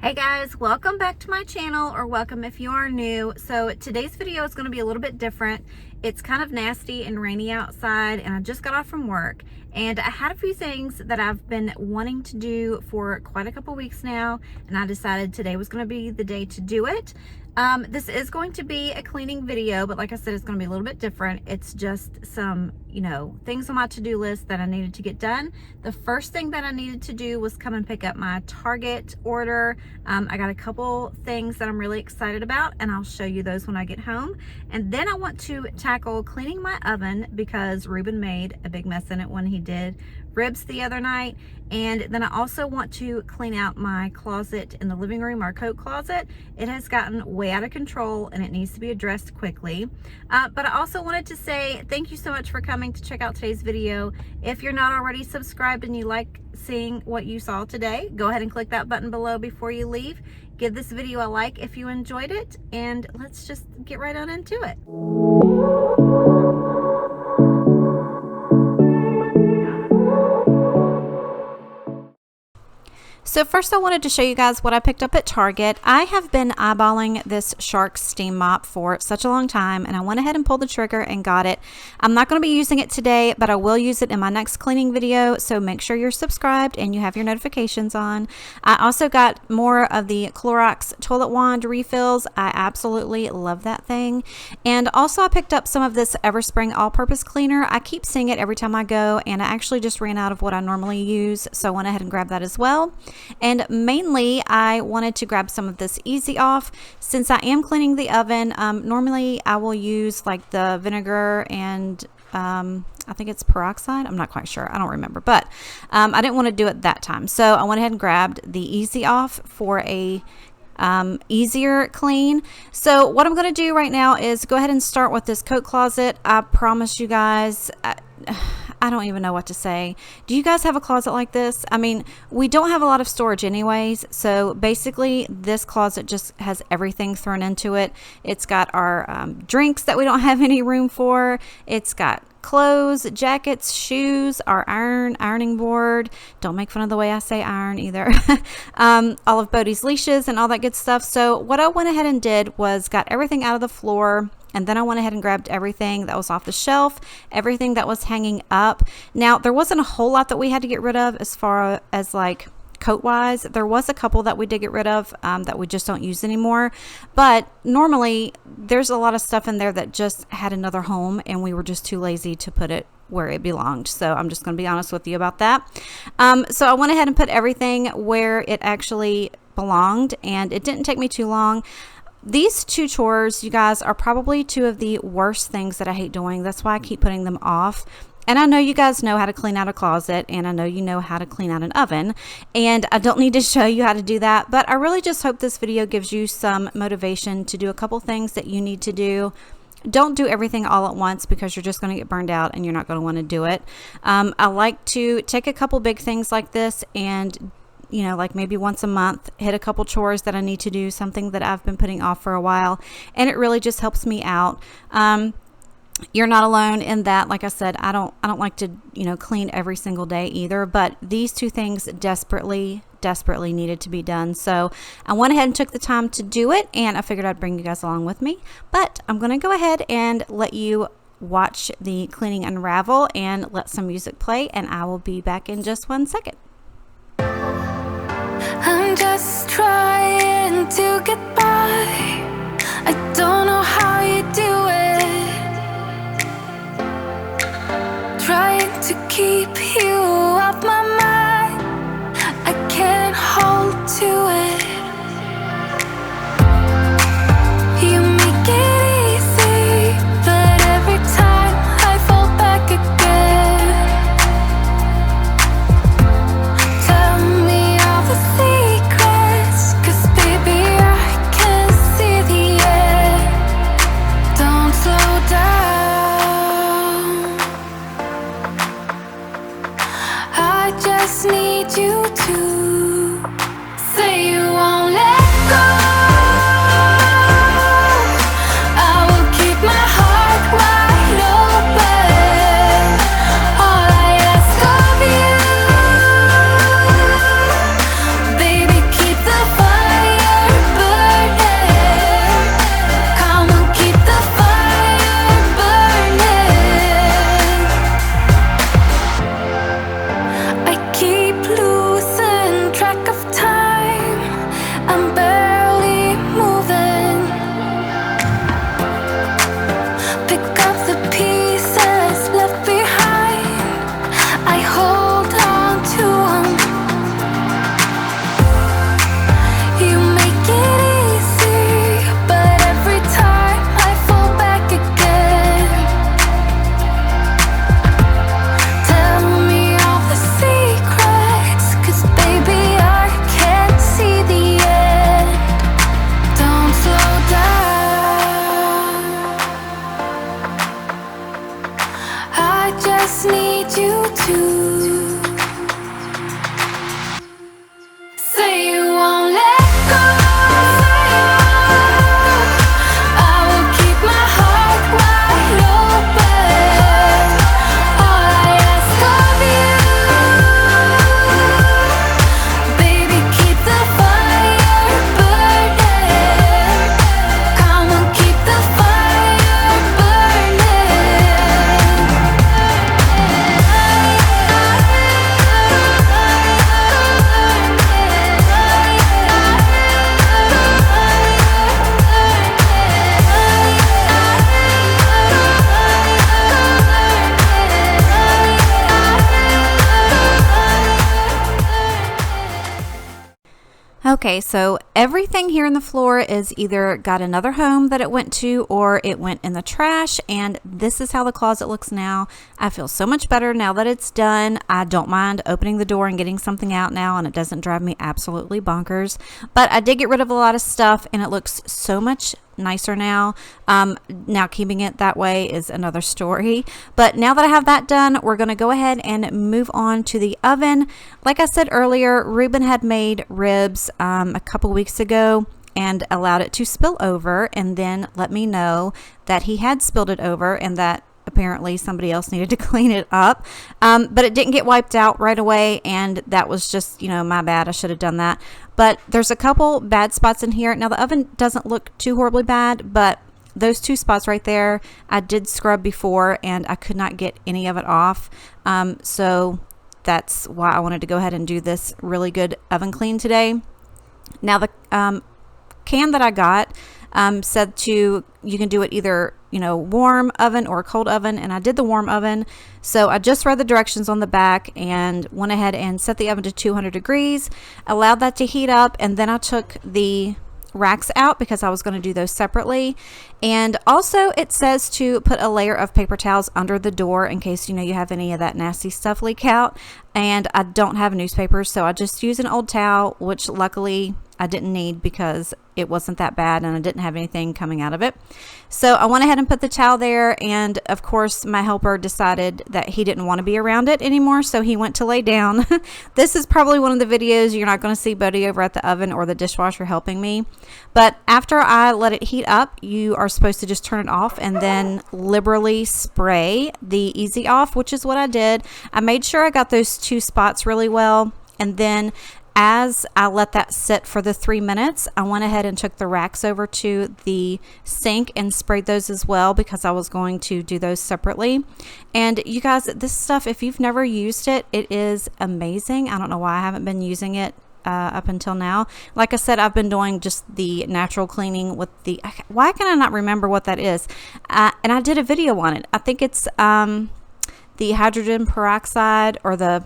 Hey guys, welcome back to my channel, or welcome if you are new. So today's video is going to be a little bit different. It's kind of nasty and rainy outside, and I just got off from work, and I had a few things that I've been wanting to do for quite a couple weeks now, and I decided today was going to be the day to do it. This is going to be a cleaning video, but like I said, it's going to be a little bit different. It's just some, things on my to-do list that I needed to get done. The first thing that I needed to do was come and pick up my Target order. I got a couple things that I'm really excited about, and I'll show you those when I get home. And then I want to tackle cleaning my oven because Ruben made a big mess in it when he did ribs the other night. And then I also want to clean out my closet in the living room, our coat closet. It has gotten way out of control and it needs to be addressed quickly. But I also wanted to say thank you so much for coming to check out today's video. If you're not already subscribed and you like seeing what you saw today, go ahead and click that button below before you leave. Give this video a like if you enjoyed it, and let's just get right on into it. So first I wanted to show you guys what I picked up at Target. I have been eyeballing this Shark Steam Mop for such a long time, and I went ahead and pulled the trigger and got it. I'm not going to be using it today, but I will use it in my next cleaning video, so make sure you're subscribed and you have your notifications on. I also got more of the Clorox toilet wand refills. I absolutely love that thing. And also I picked up some of this Everspring all-purpose cleaner. I keep seeing it every time I go, and I actually just ran out of what I normally use, so I went ahead and grabbed that as well. And mainly I wanted to grab some of this Easy Off since I am cleaning the oven. Normally I will use like the vinegar and I think it's peroxide. I'm not quite sure. I don't remember, but I didn't want to do it that time. So I went ahead and grabbed the Easy Off for a easier clean. So what I'm going to do right now is go ahead and start with this coat closet. I promise you guys, I don't even know what to say. Do you guys have a closet like this? I mean, we don't have a lot of storage anyways, so basically this closet just has everything thrown into it. It's got our drinks that we don't have any room for. It's got clothes, jackets, shoes, our ironing board. Don't make fun of the way I say iron either. All of Bodie's leashes and all that good stuff. So what I went ahead and did was got everything out of the floor, and then I went ahead and grabbed everything that was off the shelf, everything that was hanging up. Now, there wasn't a whole lot that we had to get rid of as far as like coat wise. There was a couple that we did get rid of that we just don't use anymore. But normally there's a lot of stuff in there that just had another home, and we were just too lazy to put it where it belonged. So I'm just going to be honest with you about that. So I went ahead and put everything where it actually belonged, and it didn't take me too long. These two chores, you guys, are probably two of the worst things that I hate doing. That's why I keep putting them off. And I know you guys know how to clean out a closet, and I know you know how to clean out an oven, and I don't need to show you how to do that, but I really just hope this video gives you some motivation to do a couple things that you need to do. Don't do everything all at once because you're just going to get burned out and you're not going to want to do it. I like to take a couple big things like this and like maybe once a month, hit a couple chores that I need to do, something that I've been putting off for a while, and it really just helps me out. You're not alone in that. Like I said, I don't like to, clean every single day either, but these two things desperately needed to be done. So I went ahead and took the time to do it, and I figured I'd bring you guys along with me. But I'm going to go ahead and let you watch the cleaning unravel and let some music play, and I will be back in just 1 second. I'm just trying to get by. I don't know how you do it. Trying to keep you off my mind. I can't hold to it. You make it easy, but every time I fall back again. Tell me all the secrets Okay, so everything here in the floor is either got another home that it went to or it went in the trash, and this is how the closet looks now. I feel so much better now that it's done. I don't mind opening the door and getting something out now, and it doesn't drive me absolutely bonkers. But I did get rid of a lot of stuff, and it looks so much nicer now. Now keeping it that way is another story, but now that I have that done, we're going to go ahead and move on to the oven. Like I said earlier, Ruben had made ribs a couple weeks ago and allowed it to spill over, and then let me know that he had spilled it over and that apparently somebody else needed to clean it up, but it didn't get wiped out right away, and that was just, my bad. I should have done that. But there's a couple bad spots in here. Now the oven doesn't look too horribly bad, but those two spots right there I did scrub before and I could not get any of it off, so that's why I wanted to go ahead and do this really good oven clean today. Now the can that I got said you can do it either warm oven or cold oven, and I did the warm oven. So I just read the directions on the back and went ahead and set the oven to 200 degrees, allowed that to heat up, and then I took the racks out because I was going to do those separately. And also it says to put a layer of paper towels under the door in case you have any of that nasty stuff leak out, and I don't have newspapers, so I just use an old towel, which luckily I didn't need because it wasn't that bad and I didn't have anything coming out of it. So I went ahead and put the towel there, and of course my helper decided that he didn't want to be around it anymore, so he went to lay down. This is probably one of the videos you're not going to see Buddy over at the oven or the dishwasher helping me, but after I let it heat up, you are supposed to just turn it off and then liberally spray the easy off, which is what I did. I made sure I got those two spots really well, and then as I let that sit for the 3 minutes, I went ahead and took the racks over to the sink and sprayed those as well because I was going to do those separately. And you guys, this stuff, if you've never used it, it is amazing. I don't know why I haven't been using it up until now. Like I said, I've been doing just the natural cleaning with why can I not remember what that is? And I did a video on it. I think it's the hydrogen peroxide or the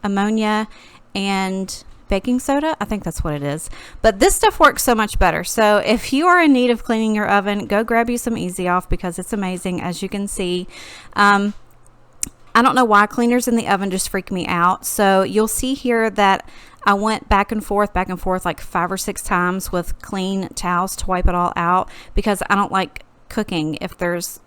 ammonia and baking soda. I think that's what it is. But this stuff works so much better. So if you are in need of cleaning your oven, go grab you some Easy Off because it's amazing. As you can see, I don't know why cleaners in the oven just freak me out. So you'll see here that I went back and forth like 5 or 6 times with clean towels to wipe it all out because I don't like cooking if there's,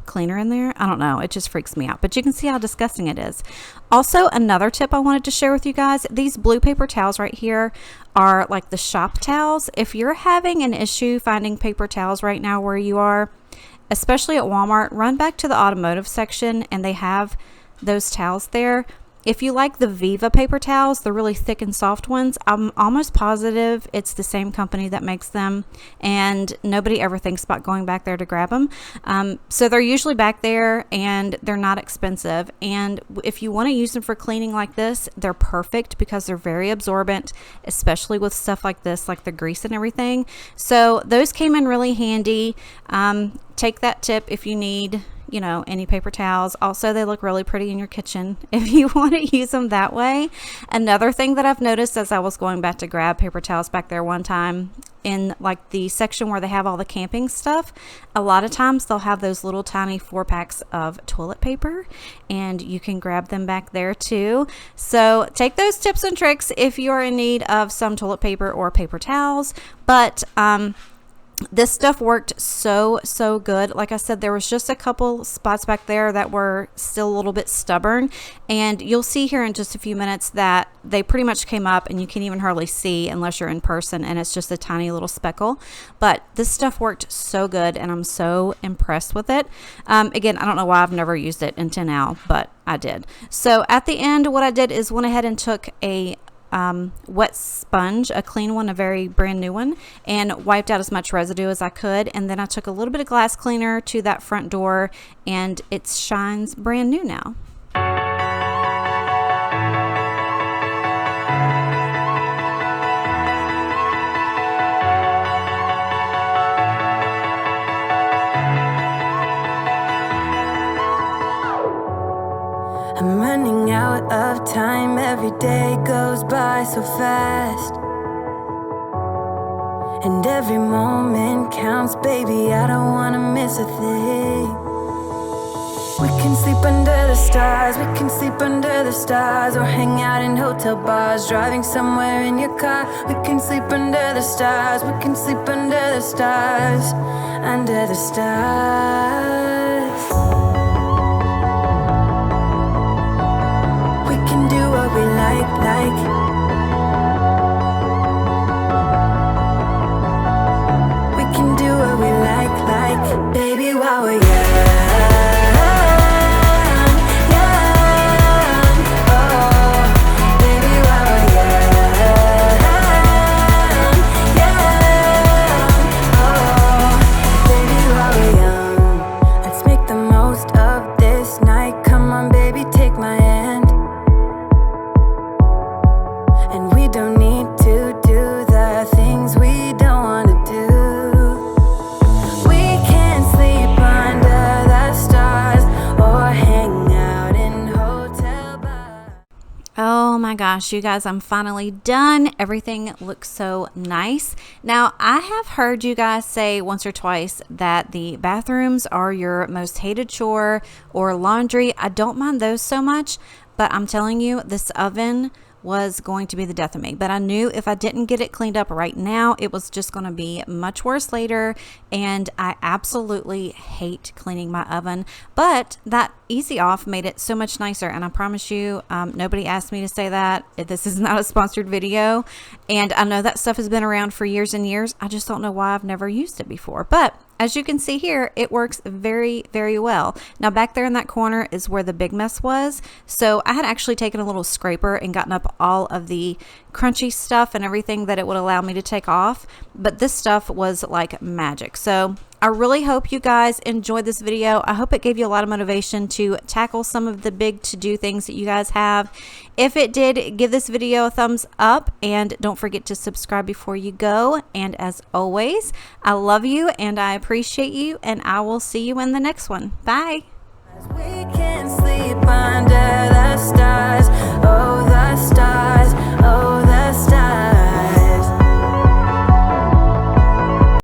cleaner in there. I don't know, it just freaks me out, but you can see how disgusting it is. Also, another tip I wanted to share with you guys, these blue paper towels right here are like the shop towels. If you're having an issue finding paper towels right now where you are, especially at Walmart, run back to the automotive section and they have those towels there. If you like the Viva paper towels, the really thick and soft ones, I'm almost positive it's the same company that makes them, and nobody ever thinks about going back there to grab them. So they're usually back there and they're not expensive. And if you want to use them for cleaning like this, they're perfect because they're very absorbent, especially with stuff like this, like the grease and everything. So those came in really handy. Take that tip if you need any paper towels. Also, they look really pretty in your kitchen if you want to use them that way. Another thing that I've noticed as I was going back to grab paper towels back there one time in like the section where they have all the camping stuff, a lot of times they'll have those little tiny 4-packs of toilet paper and you can grab them back there too. So take those tips and tricks if you are in need of some toilet paper or paper towels. But this stuff worked so good. Like I said, there was just a couple spots back there that were still a little bit stubborn, and you'll see here in just a few minutes that they pretty much came up and you can't even hardly see unless you're in person and it's just a tiny little speckle. But this stuff worked so good and I'm so impressed with it. Again, I don't know why I've never used it until now, but I did. So at the end, what I did is went ahead and took a wet sponge, a clean one, a very brand new one, and wiped out as much residue as I could. And then I took a little bit of glass cleaner to that front door and it shines brand new now. I'm running out of time, every day goes by so fast. And every moment counts, baby, I don't wanna miss a thing. We can sleep under the stars, we can sleep under the stars, or hang out in hotel bars, driving somewhere in your car. We can sleep under the stars, we can sleep under the stars, under the stars. We can do what we like. Do what we like, baby, while we're young, oh, baby, while we're young, oh, baby, while we're young. Let's make the most of this night, come on, baby, take my hand. And we don't need to do the things we don't want to do. Oh my gosh, you guys, I'm finally done. Everything looks so nice. Now, I have heard you guys say once or twice that the bathrooms are your most hated chore, or laundry. I don't mind those so much, but I'm telling you, this oven was going to be the death of me. But I knew if I didn't get it cleaned up right now, it was just going to be much worse later. And I absolutely hate cleaning my oven. But that easy off made it so much nicer. And I promise you, nobody asked me to say that. This is not a sponsored video. And I know that stuff has been around for years and years. I just don't know why I've never used it before. But as you can see here, it works very, very well. Now back there in that corner is where the big mess was. So I had actually taken a little scraper and gotten up all of the crunchy stuff and everything that it would allow me to take off. But this stuff was like magic. So I really hope you guys enjoyed this video. I hope it gave you a lot of motivation to tackle some of the big to-do things that you guys have. If it did, give this video a thumbs up and don't forget to subscribe before you go. And as always, I love you and I appreciate you, and I will see you in the next one. Bye.